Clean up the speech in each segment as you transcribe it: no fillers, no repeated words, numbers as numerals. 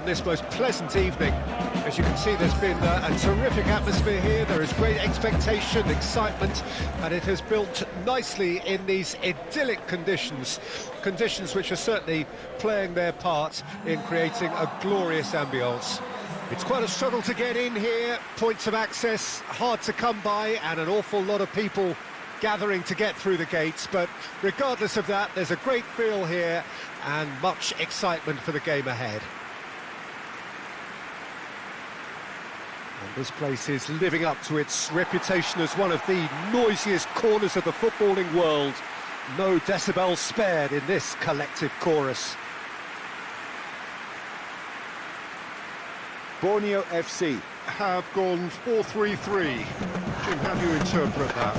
on this most pleasant evening. As you can see, there's been a terrific atmosphere here. There is great expectation, excitement, and it has built nicely in these idyllic conditions. Conditions which are certainly playing their part in creating a glorious ambience. It's quite a struggle to get in here, points of access hard to come by, and an awful lot of people gathering to get through the gates, but regardless of that, there's a great feel here and much excitement for the game ahead. And this place is living up to its reputation as one of the noisiest corners of the footballing world. No decibels spared in this collective chorus. Borneo FC have gone 4-3-3. Jim, how do you interpret that?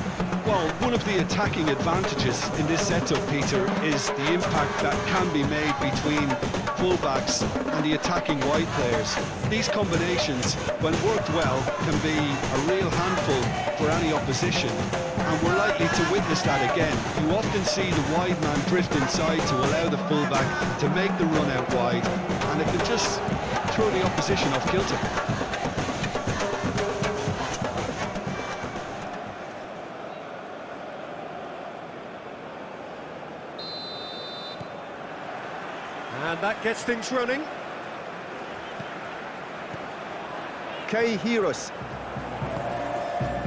Well, one of the attacking advantages in this setup, Peter, is the impact that can be made between fullbacks and the attacking wide players. These combinations, when worked well, can be a real handful for any opposition, and we're likely to witness that again. You often see the wide man drift inside to allow the fullback to make the run out wide, and it can just throw the opposition off kilter. And that gets things running. K. Heroes.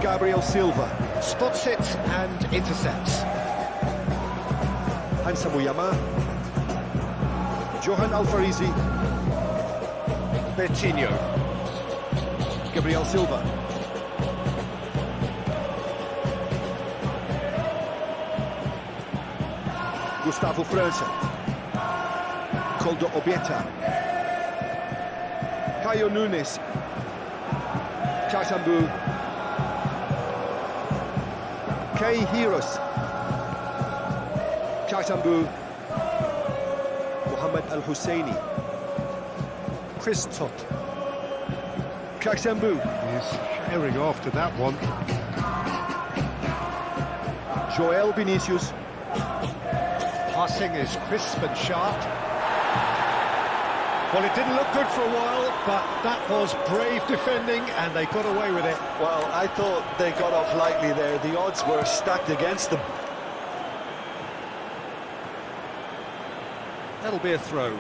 Gabriel Silva. Spots it and intercepts. Hansa Muyama. Johan Alfarizi. Bertinho. Gabriel Silva. Gustavo França. Koldo Obieta. Caio Nunes. Chasambu. K. Heroes. Chasambu. Mohamed Al-Husseini. Chris Todd. Chasambu. He's sharing after that one. Joel Vinicius. Passing is crisp and sharp. Well, it didn't look good for a while, but that was brave defending, and they got away with it. Well, I thought they got off lightly there. The odds were stacked against them. That'll be a throw.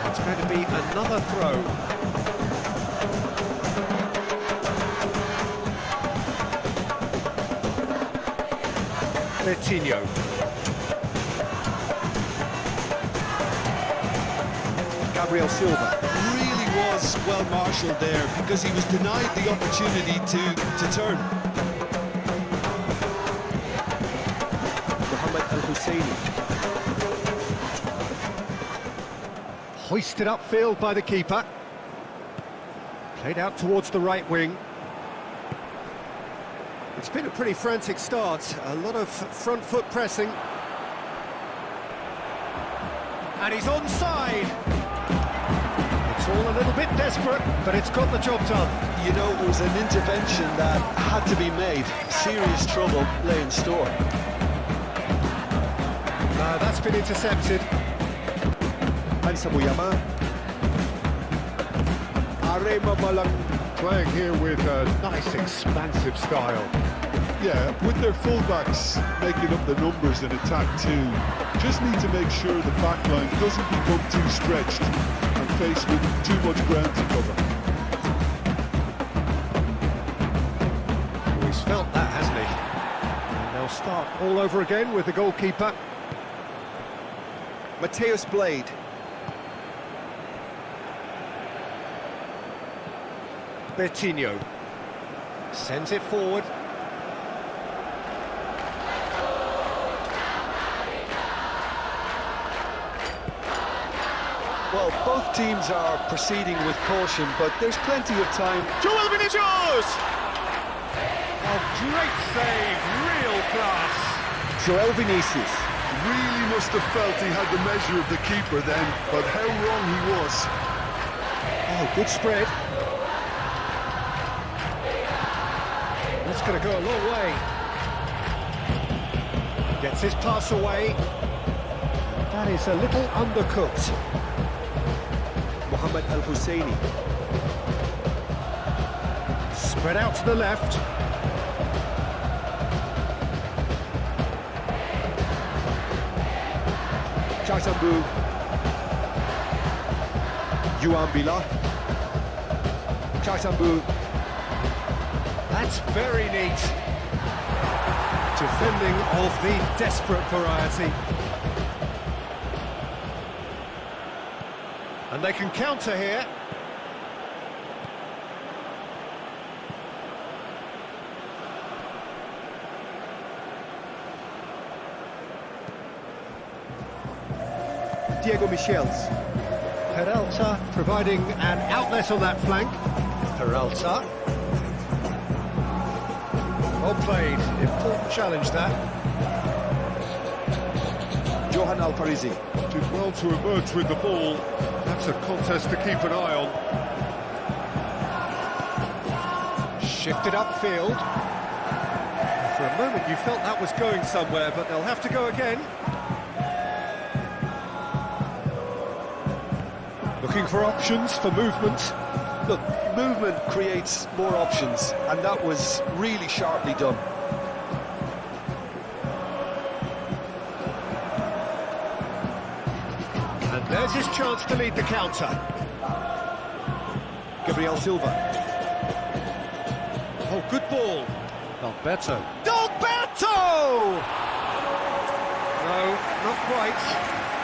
It's going to be another throw. Bertinho. Gabriel Silva. Really was well marshalled there because he was denied the opportunity to turn. Mohamed Al-Husseini. Hoisted upfield by the keeper. Played out towards the right wing. It's been a pretty frantic start, a lot of front foot pressing. And he's onside. It's all a little bit desperate, but it's got the job done. You know, it was an intervention that had to be made. Serious trouble lay in store. That's been intercepted. Hansa Muyama. Arema Malang. Playing here with a nice expansive style. Yeah, with their fullbacks making up the numbers in attack too. Just need to make sure the back line doesn't become too stretched and faced with too much ground to cover. Well, he's felt that, hasn't he? And they'll start all over again with the goalkeeper. Mateus Blade. Bertinho sends it forward. Well, both teams are proceeding with caution, but there's plenty of time. Joel Vinicius! Oh, great save, real class. Joel Vinicius. Really must have felt he had the measure of the keeper then, but how wrong he was. Oh, good spread. That's going to go a long way. Gets his pass away. That is a little undercooked. Mohamed Al Husseini. Spread out to the left. Chasambu. Yuan Bila. Chasambu. That's very neat. Defending of the desperate variety. And they can counter here. Diego Michels. Peralta providing an outlet on that flank. Peralta. Well played. Important challenge that. Johan Alfarizi. Did well to emerge with the ball. That's a contest to keep an eye on. Shifted upfield. For a moment you felt that was going somewhere, but they'll have to go again. Looking for options for movement. Look, movement creates more options, and that was really sharply done. And there's his chance to lead the counter. Gabriel Silva. Oh, good ball. Alberto. Alberto! No, not quite.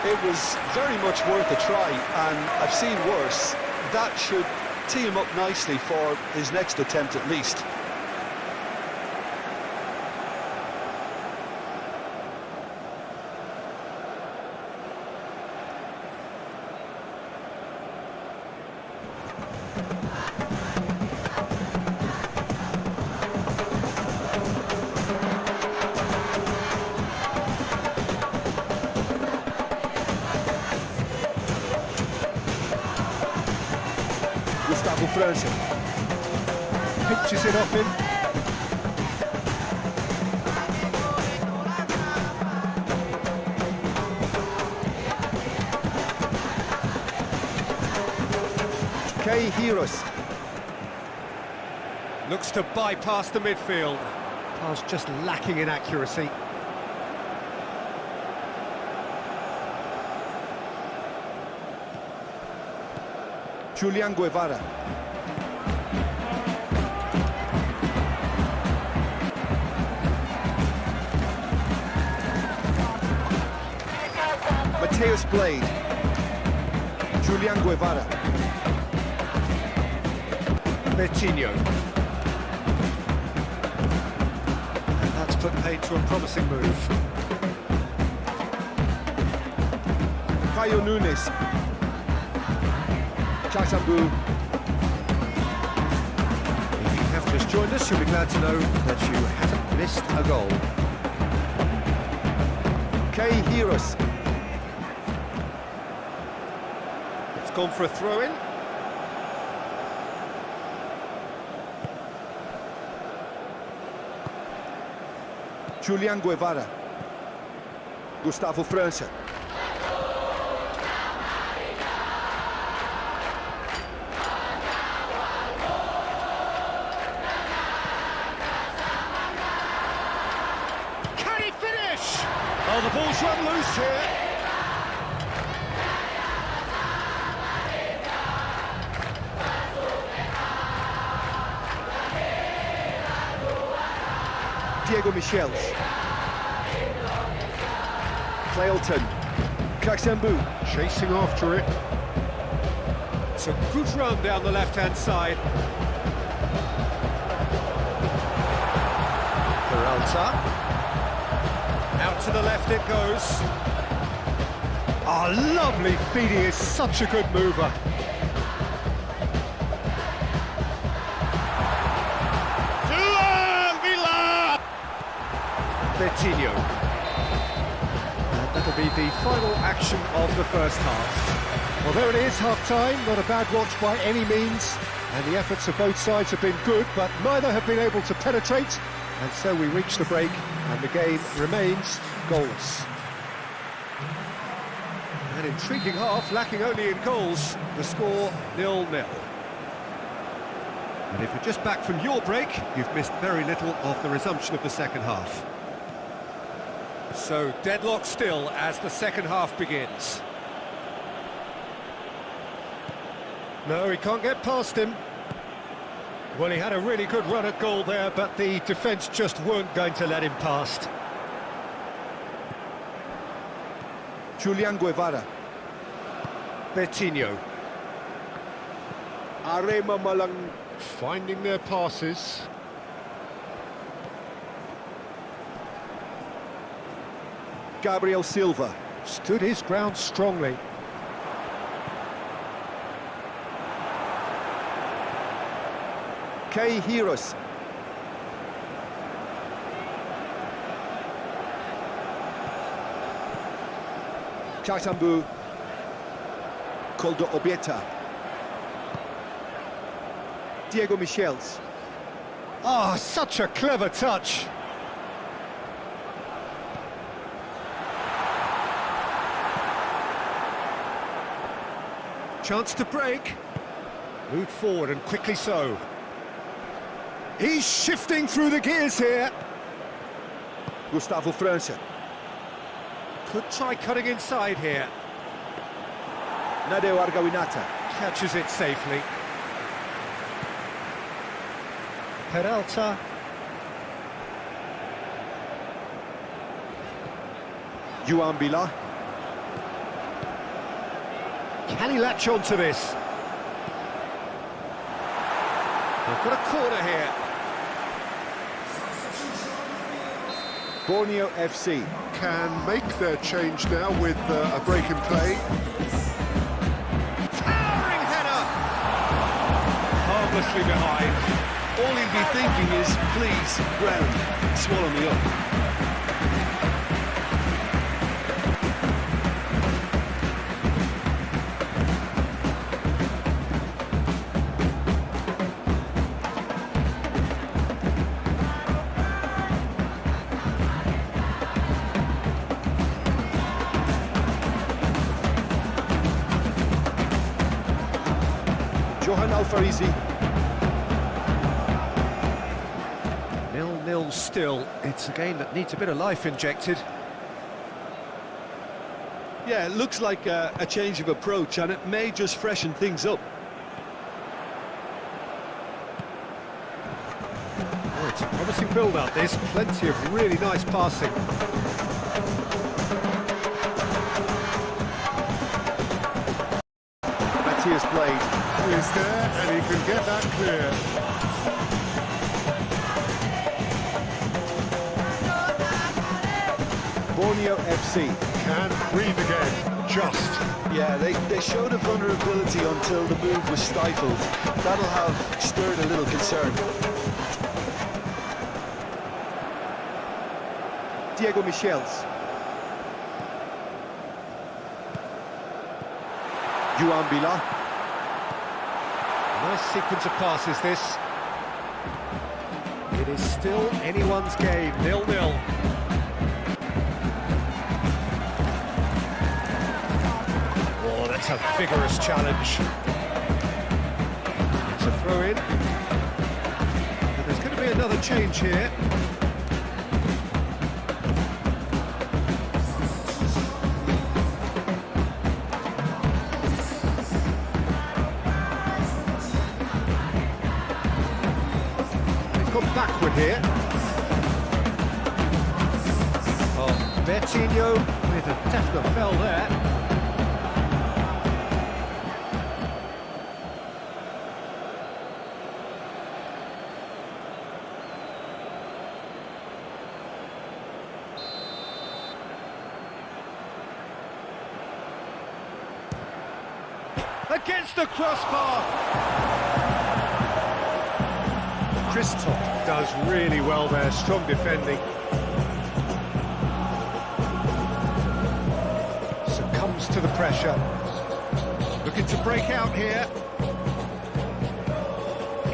It was very much worth a try, and I've seen worse. That should tee him up nicely for his next attempt at least. França. Pitches it off him. Kay Heroes. Looks to bypass the midfield. Pass just lacking in accuracy. Julian Guevara. Mateus Blade. Julian Guevara. Betinho. And that's put paid to a promising move. Caio Nunes. Chasambu. If you have just joined us, you'll be glad to know that you haven't missed a goal. Kay Heroes. It's gone for a throw-in. Julian Guevara. Gustavo França. Can he finish? Oh, the ball's run loose here. Diego Michels. Clayton. Kaxembu. Chasing after it. It's a good run down the left-hand side. Peralta. Out to the left it goes. Ah, lovely feed. He is such a good mover. Betinho. That'll be the final action of the first half. Well, there it is, half-time. Not a bad watch by any means. And the efforts of both sides have been good, but neither have been able to penetrate. And so we reach the break, and the game remains goalless. An intriguing half, lacking only in goals. The score 0-0. And if you're just back from your break, you've missed very little of the resumption of the second half. So, deadlock still as the second half begins. No, he can't get past him. Well, he had a really good run at goal there, but the defence just weren't going to let him past. Julian Guevara. Bertinho. Arema Malang. Finding their passes. Gabriel Silva. Stood his ground strongly. Kei Heroes. Chasambu. Koldo Obieta. Diego Michels. Ah, such a clever touch. Chance to break. Moved forward and quickly so. He's shifting through the gears here. Gustavo França. Could try cutting inside here. Nadeo Argawinata. Catches it safely. Peralta. Juan Bila. Can he latch on to this? They've got a corner here. Borneo FC. Can make their change now with a break in play. Towering header! Harmlessly behind. All he'll be thinking is, please, ground, swallow me up. Johan Alfarizi. 0-0 still. It's a game that needs a bit of life injected. Yeah, it looks like a change of approach, and it may just freshen things up. Oh, it's a promising build-up, this. Plenty of really nice passing. Matthias Blade. Is there, and he can get that clear. Borneo FC. Can breathe again, just. Yeah, they showed a vulnerability until the move was stifled. That'll have stirred a little concern. Diego Michels. Juan Bila. Nice sequence of passes, this. It is still anyone's game, 0-0. Oh, that's a vigorous challenge. It's a throw-in. But there's going to be another change here. Backward here. Oh, Bertinho with a definite fell there. Against the crossbar. Christoph does really well there, strong defending. Succumbs to the pressure. Looking to break out here.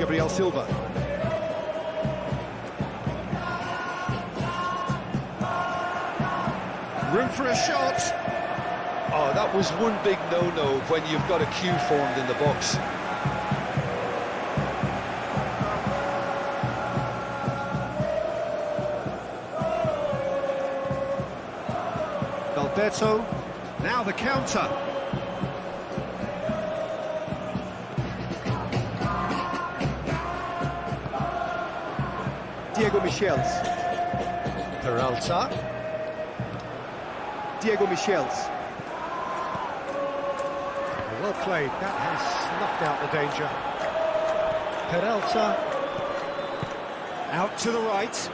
Gabriel Silva. Room for a shot. Oh, that was one big no-no when you've got a queue formed in the box. Alberto, now the counter. Diego Michels. Peralta. Diego Michels. Well played, that has snuffed out the danger. Peralta. Out to the right.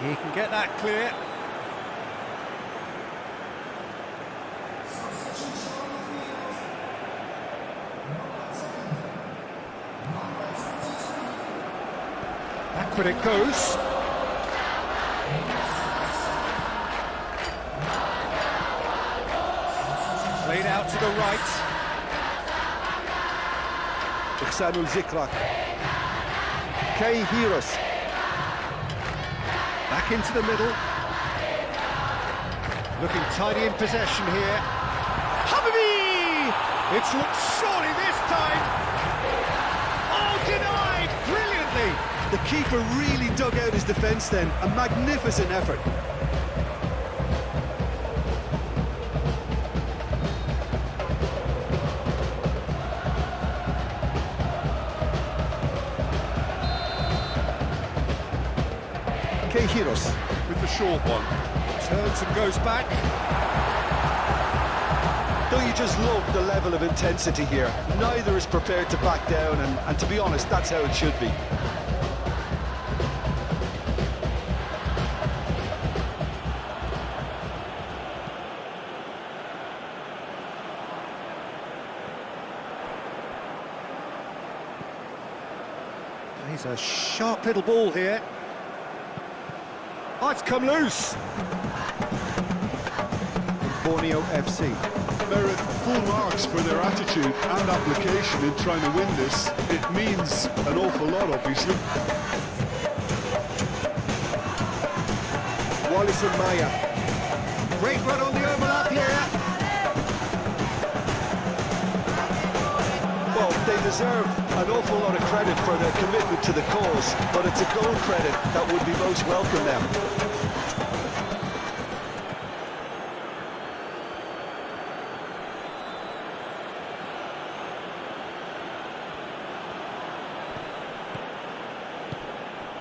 He can get that clear. Backward it goes. Played out to the right. Iksanul Zikrak. Kay Heros. Back into the middle. Looking tidy in possession here. Hubungi! It's looked surely this time. Oh, denied! Brilliantly! The keeper really dug out his defence then. A magnificent effort. Kay Heros. With the short one. Turns and goes back. Don't you just love the level of intensity here? Neither is prepared to back down, and to be honest, that's how it should be. He's a sharp little ball here. Oh, it's come loose. Borneo FC. Merit full marks for their attitude and application in trying to win this. It means an awful lot, obviously. Wallace and Maya. Great run on the overlap here. Well, they deserve an awful lot of credit for their commitment to the cause, but it's a goal credit that would be most welcome now.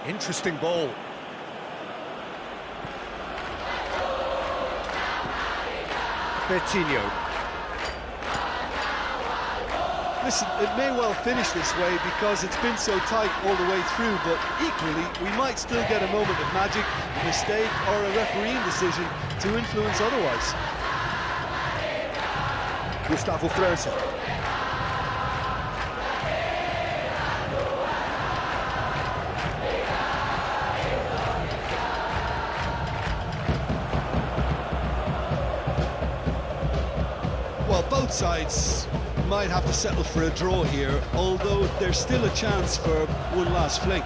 Interesting ball. Bertinho. Listen, it may well finish this way because it's been so tight all the way through, but equally, we might still get a moment of magic, a mistake, or a refereeing decision to influence otherwise. Gustavo França. Well, both sides might have to settle for a draw here, although there's still a chance for one last fling.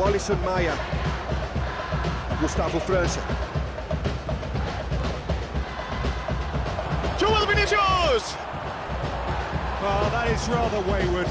Wallace and Maya. Gustavo França. Joel Vinicius! Well, that is rather wayward.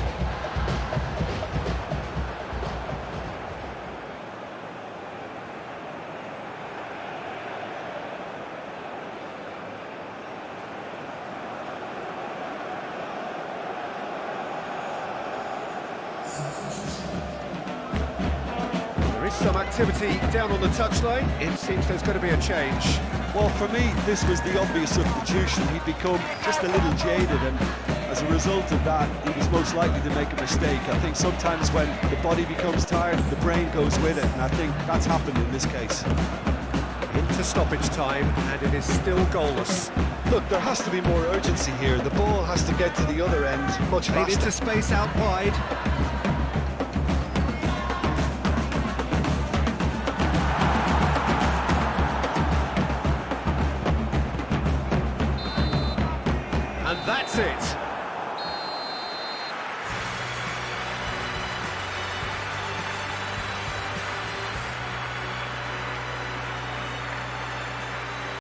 Some activity down on the touchline. It seems there's going to be a change. Well, for me, this was the obvious substitution. He'd become just a little jaded, and as a result of that, he was most likely to make a mistake. I think sometimes when the body becomes tired, the brain goes with it, and I think that's happened in this case. Into stoppage time, and it is still goalless. Look, there has to be more urgency here. The ball has to get to the other end much Played faster. into space out wide. And that's it.